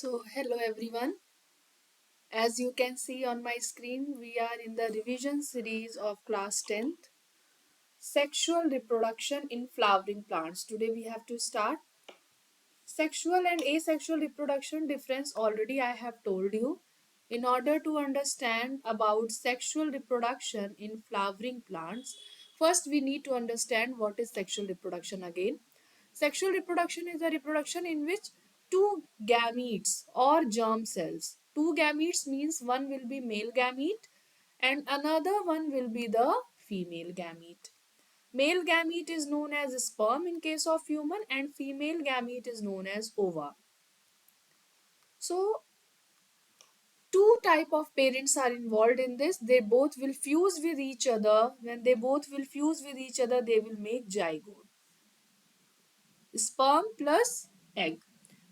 Hello everyone. As you can see on my screen, we are in the revision series of class 10th, Sexual Reproduction in Flowering Plants. Today we have to start. Sexual and asexual reproduction difference already I have told you. In order to understand about sexual reproduction in flowering plants, first we need to understand what is sexual reproduction again. Sexual reproduction is a reproduction in which two gametes or germ cells. Two gametes means one will be male gamete and another one will be the female gamete. Male gamete is known as sperm in case of human and female gamete is known as ova. So two type of parents are involved in this. They both will fuse with each other. When they both will fuse with each other, they will make zygote. Sperm plus egg.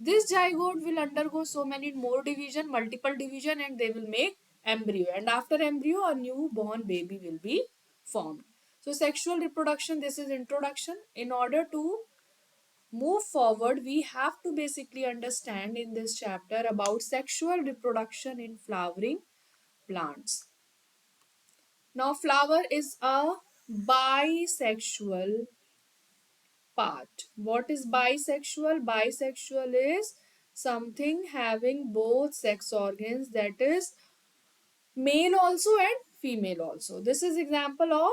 This zygote will undergo so many more division, multiple division, and they will make embryo. And after embryo, a newborn baby will be formed. So sexual reproduction, this is introduction. In order to move forward, we have to basically understand in this chapter about sexual reproduction in flowering plants. Now, flower is a bisexual part. What is bisexual? Bisexual is something having both sex organs, that is male also and female also. This is example of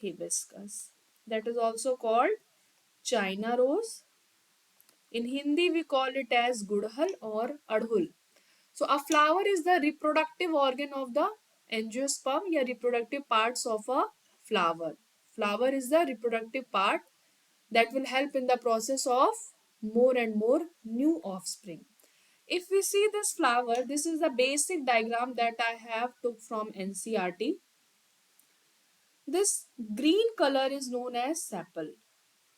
hibiscus, that is also called China rose. In Hindi, we call it as gudhal or adhul. So, a flower is the reproductive organ of the angiosperm, या reproductive parts of a flower. Flower is the reproductive part that will help in the process of more and more new offspring. If we see this flower, this is the basic diagram that I have took from NCRT. This green color is known as sepal.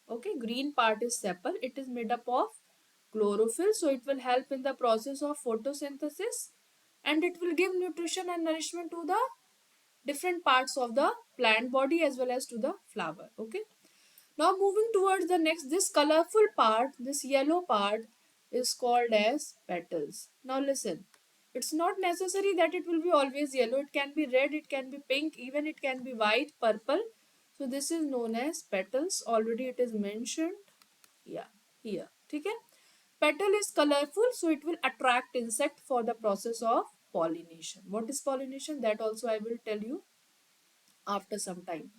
Okay, green part is sepal. It is made up of chlorophyll, so it will help in the process of photosynthesis and it will give nutrition and nourishment to the different parts of the plant body as well as to the flower. Okay, now moving towards the next, this colorful part, this yellow part is called as petals. Now listen, it's not necessary that it will be always yellow. It can be red, it can be pink, even it can be white, purple. So this is known as petals. Already it is mentioned. Yeah, here. Okay. Petal is colorful, so it will attract insect for the process of pollination. What is pollination? That also I will tell you after some time.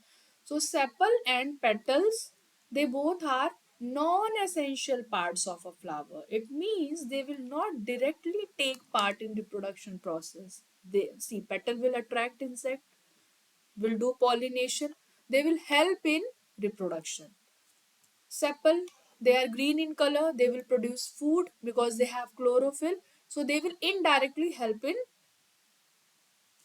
So sepal and petals, they both are non-essential parts of a flower. It means they will not directly take part in reproduction process. They see petal will attract insect, will do pollination, they will help in reproduction. Sepal, they are green in color, they will produce food because they have chlorophyll, so they will indirectly help in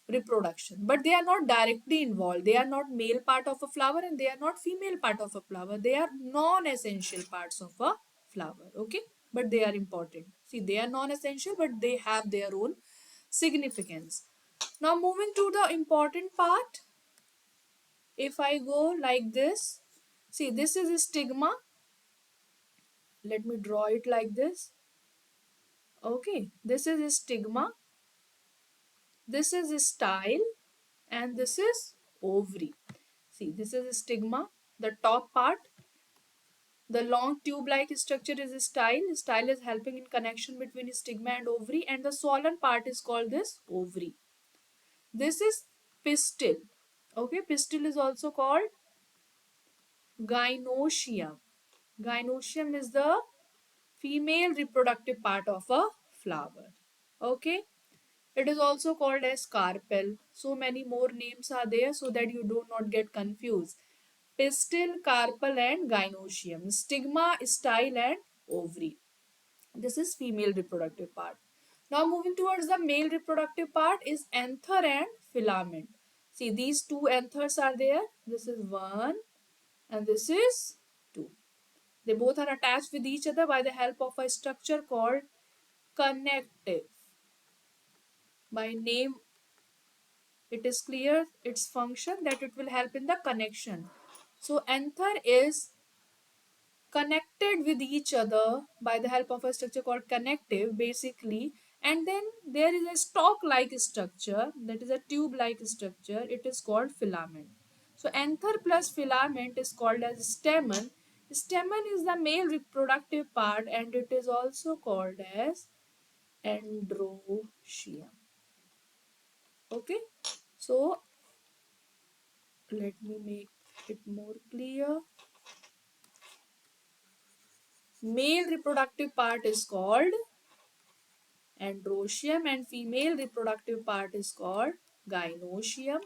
reproduction, but they are not directly involved. They are not male part of a flower and they are not female part of a flower. They are non-essential parts of a flower. Okay, but they are important. See, they are non-essential but they have their own significance. Now moving to the important part, if I go like this, see, this is a stigma. Let me draw it like this. Okay, this is a stigma, this is a style, and this is ovary. See, this is a stigma, the top part. The long tube-like structure is a style. Style is helping in connection between stigma and ovary, and the swollen part is called this ovary. This is pistil. Okay, pistil is also called gynoecium. Gynoecium is the female reproductive part of a flower. Okay, it is also called as carpel. So many more names are there so that you do not get confused. Pistil, carpel and gynoecium. Stigma, style and ovary. This is female reproductive part. Now moving towards the male reproductive part is anther and filament. See, these two anthers are there. This is one and this is two. They both are attached with each other by the help of a structure called connective. By name, it is clear its function that it will help in the connection. So anther is connected with each other by the help of a structure called connective, basically. And then there is a stalk like structure, that is a tube like structure, it is called filament. So anther plus filament is called as stamen. Stamen is the male reproductive part and it is also called as androecium. Okay, so let me make it more clear. Male reproductive part is called androecium and female reproductive part is called gynoecium.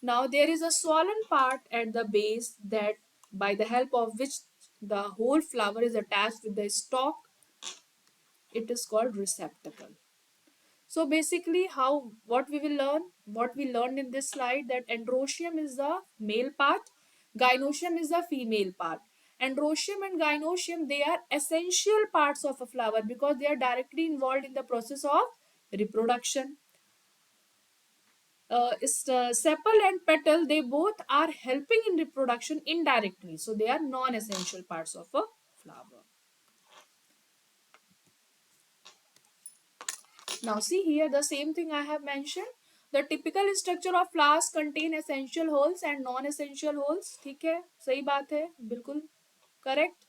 Now there is a swollen part at the base that by the help of which the whole flower is attached with the stalk, it is called receptacle. So basically how what we will learn, what we learned in this slide, that androecium is the male part, gynoecium is the female part. Androecium and gynoecium, they are essential parts of a flower because they are directly involved in the process of reproduction. Sepal and petal, they both are helping in reproduction indirectly, so they are non-essential parts of a flower. Now see here the same thing I have mentioned. The typical structure of flowers contain essential holes and non-essential holes. ठीक है, सही बात है, बिल्कुल correct.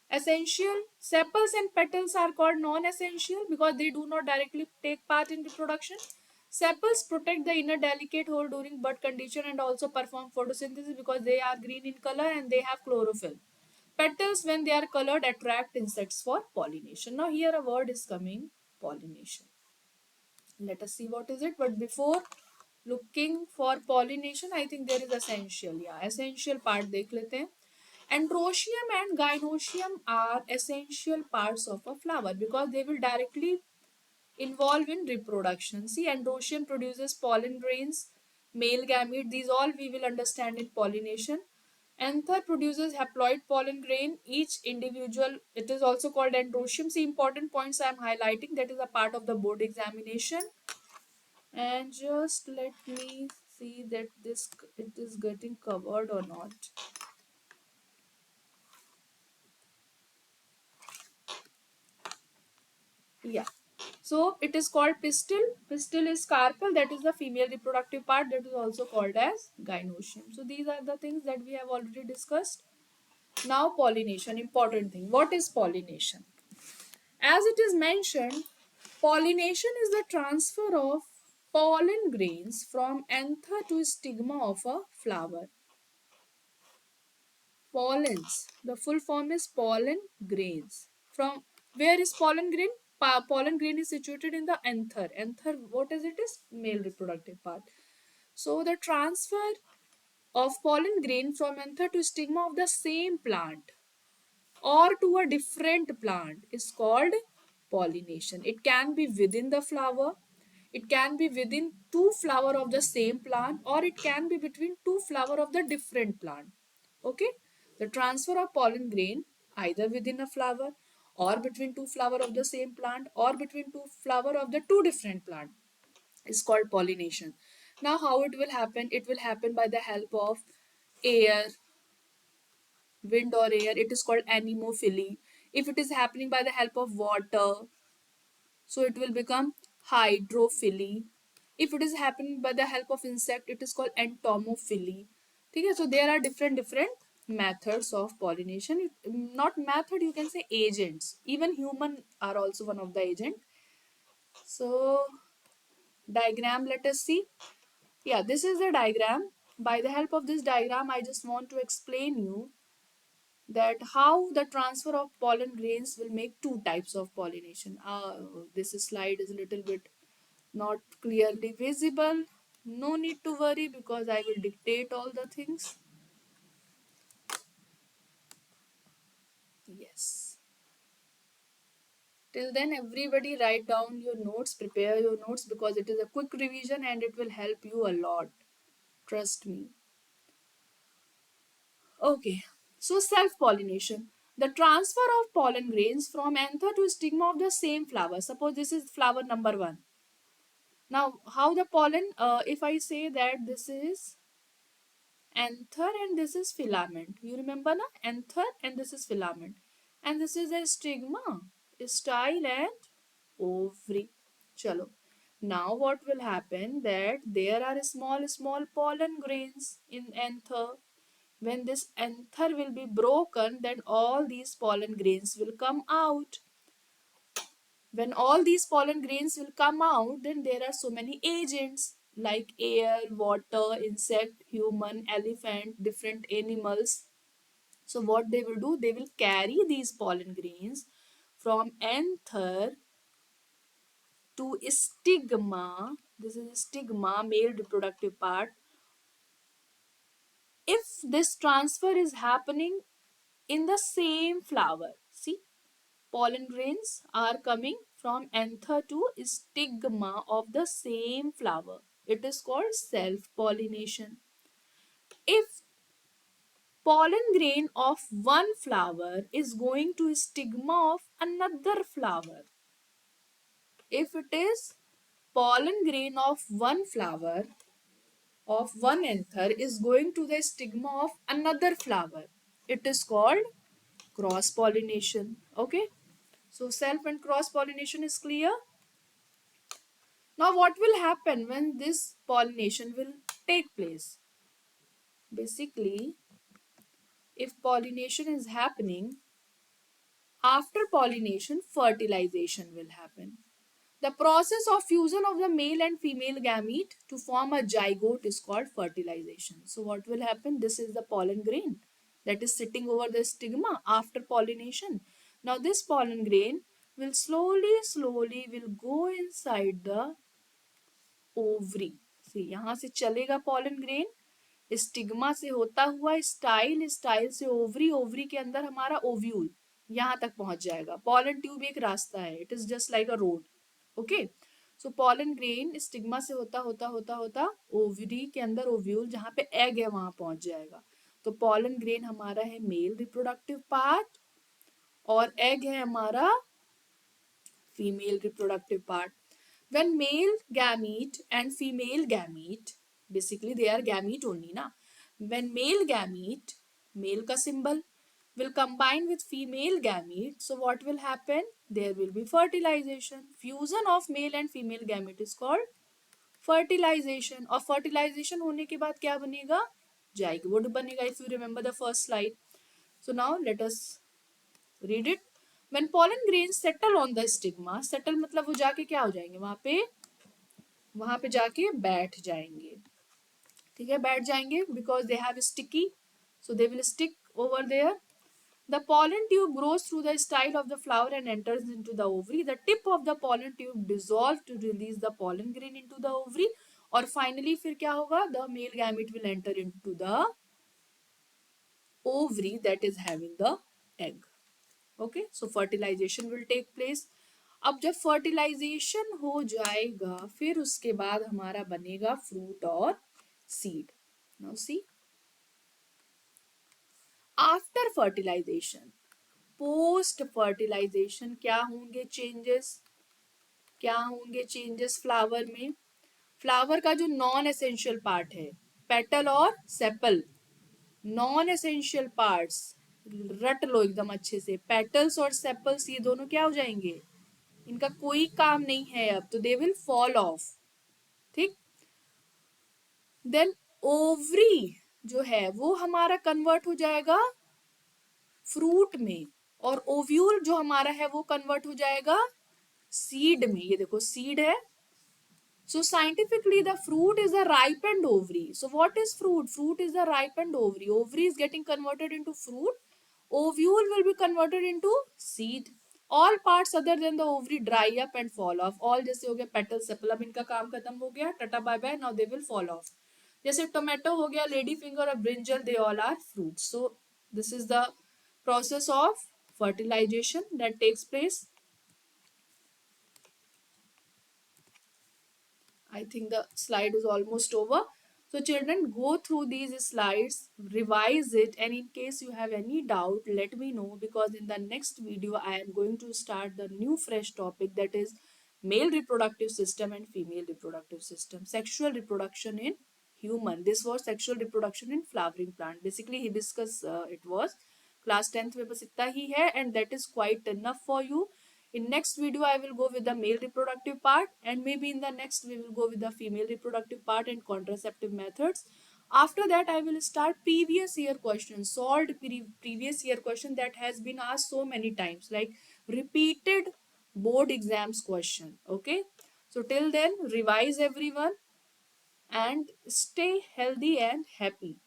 Essential sepals and petals are called non-essential because they do not directly take part in reproduction. Sepals protect the inner delicate hole during bud condition and also perform photosynthesis because they are green in color and they have chlorophyll. Petals, when they are colored, attract insects for pollination. Now here a word is coming, pollination. Let us see what is it. But before looking for pollination, I think there is essential. Yeah, essential part देख लेते हैं. Androecium and gynoecium are essential parts of a flower because they will directly involve in reproduction. See, androecium produces pollen grains, male gamete. These all we will understand in pollination. Anther produces haploid pollen grain. Each individual, it is also called androecium. See, important points I am highlighting. That is a part of the board examination. And just let me see that this it is getting covered or not. Yeah, so it is called pistil. Pistil is carpel, that is the female reproductive part, that is also called as gynoecium. So these are the things that we have already discussed. Now pollination, important thing. What is pollination? As it is mentioned, pollination is the transfer of pollen grains from anther to stigma of a flower. Pollens. The full form is pollen grains. From where is pollen grain? Pollen grain is situated in the anther. Anther, what is it? Is male reproductive part. So the transfer of pollen grain from anther to stigma of the same plant or to a different plant is called pollination. It can be within the flower, it can be within two flower of the same plant, or it can be between two flower of the different plant. Okay, the transfer of pollen grain either within a flower or between two flower of the same plant or between two flower of the two different plant is called pollination. Now how it will happen? It will happen by the help of air, wind or air. It is called anemophily. If it is happening by the help of water, so it will become hydrophily. If it is happening by the help of insect, it is called entomophily. Okay, so there are different methods of pollination. Not method, you can say agents. Even human are also one of the agent. So diagram, let us see. Yeah, this is the diagram. By the help of this diagram, I just want to explain you that how the transfer of pollen grains will make two types of pollination. This slide is a little bit not clearly visible. No need to worry because I will dictate all the things. Yes. Till then, everybody write down your notes, prepare your notes because it is a quick revision and it will help you a lot. Trust me. Okay, so self-pollination. The transfer of pollen grains from anther to stigma of the same flower. Suppose this is flower number one. Now, how the pollen, if I say that this is anther and this is filament. You remember na? Anther and this is filament. And this is a stigma, style and ovary. Chalo. Now what will happen that there are small pollen grains in anther. When this anther will be broken, then all these pollen grains will come out. When all these pollen grains will come out, then there are so many agents like air, water, insect, human, elephant, different animals. So what they will do, they will carry these pollen grains from anther to stigma. This is stigma, male reproductive part. If this transfer is happening in the same flower, see, pollen grains are coming from anther to stigma of the same flower. It is called self-pollination. If pollen grain of one flower is going to stigma of another flower, if it is pollen grain of one flower of one anther is going to the stigma of another flower, it is called cross pollination. Okay, so self and cross pollination is clear. Now what will happen when this pollination will take place? Basically, if pollination is happening, after pollination fertilization will happen. The process of fusion of the male and female gamete to form a zygote is called fertilization. So what will happen? This is the pollen grain that is sitting over the stigma after pollination. Now this pollen grain will slowly will go inside the ovary से, यहाँ से चलेगा pollen grain, stigma से होता हुआ style, style से ovary, ovary के अंदर हमारा ओव्यूल, यहाँ तक पहुंच जाएगा. पॉलन ट्यूब एक रास्ता है, it is just like a road. Okay, so pollen grain stigma से होता होता होता होता ओवरी के अंदर ओव्यूल, जहाँ पे एग है वहां पहुंच जाएगा. तो पॉलन ग्रेन हमारा है मेल रिप्रोडक्टिव पार्ट और एग है हमारा female reproductive part. When male gamete and female gamete, basically they are gamete only na, when male gamete, male ka symbol, will combine with female gamete, so what will happen, there will be fertilization. Fusion of male and female gamete is called fertilization. और fertilization होने के बाद क्या बनेगा, zygote बनेगा. If you remember the first slide, so now let us read it. When pollen grains settle on the stigma, settle मतलब वो जाके क्या हो जाएंगे, वहां पे जाके बैठ जाएंगे. ठीक है, बैठ जाएंगे because they have sticky, so they will stick over there. The pollen tube grows through the style of the flower and enters into the ovary. The tip of the pollen tube dissolves to release the pollen grain into the ovary. और finally फिर क्या होगा, the male gamete will enter into the ovary that is having the egg. Okay, so fertilization will take place. अब जब fertilisation हो जाएगा फिर उसके बाद हमारा बनेगा फ्रूट और seed. Now see, after fertilisation, post fertilisation क्या होंगे चेंजेस, क्या होंगे चेंजेस फ्लावर में. फ्लावर का जो नॉन एसेंशियल पार्ट है, पेटल और सेपल, नॉन एसेंशियल पार्ट्स रट लो एकदम अच्छे से. पेटल्स और सेपल्स ये दोनों क्या हो जाएंगे, इनका कोई काम नहीं है अब, तो दे विल फॉल ऑफ. ठीक, देन ओवरी जो है वो हमारा कन्वर्ट हो जाएगा फ्रूट में, और ओव्यूल जो हमारा है वो कन्वर्ट हो जाएगा सीड में. ये देखो सीड है. So scientifically the fruit is a ripened ovary. So what is fruit? Fruit is a ripened ovary. Ovary is getting converted into fruit. Ovule will be converted into seed. All parts other than the ovary dry up and fall off. All जैसे हो गया petal sepal, अब इनका काम खत्म हो गया, tata bye bye, now they will fall off. जैसे टोमेटो हो गया, लेडी फिंगर और brinjal, they all are fruits. So this is the process of fertilization that takes place. I think the slide is almost over. So children, go through these slides, revise it, and in case you have any doubt, let me know, because in the next video I am going to start the new fresh topic, that is male reproductive system and female reproductive system, sexual reproduction in human. This was sexual reproduction in flowering plant. Basically hibiscus it was. Class 10th में बस इतना ही है, and that is quite enough for you. In next video I will go with the male reproductive part, and maybe in the next we will go with the female reproductive part and contraceptive methods. After that I will start previous year questions, solved previous year question that has been asked so many times, like repeated board exams question. Okay, so till then, revise everyone and stay healthy and happy.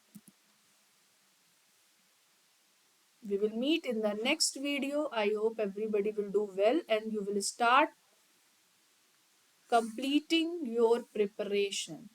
We will meet in the next video. I hope everybody will do well and you will start completing your preparation.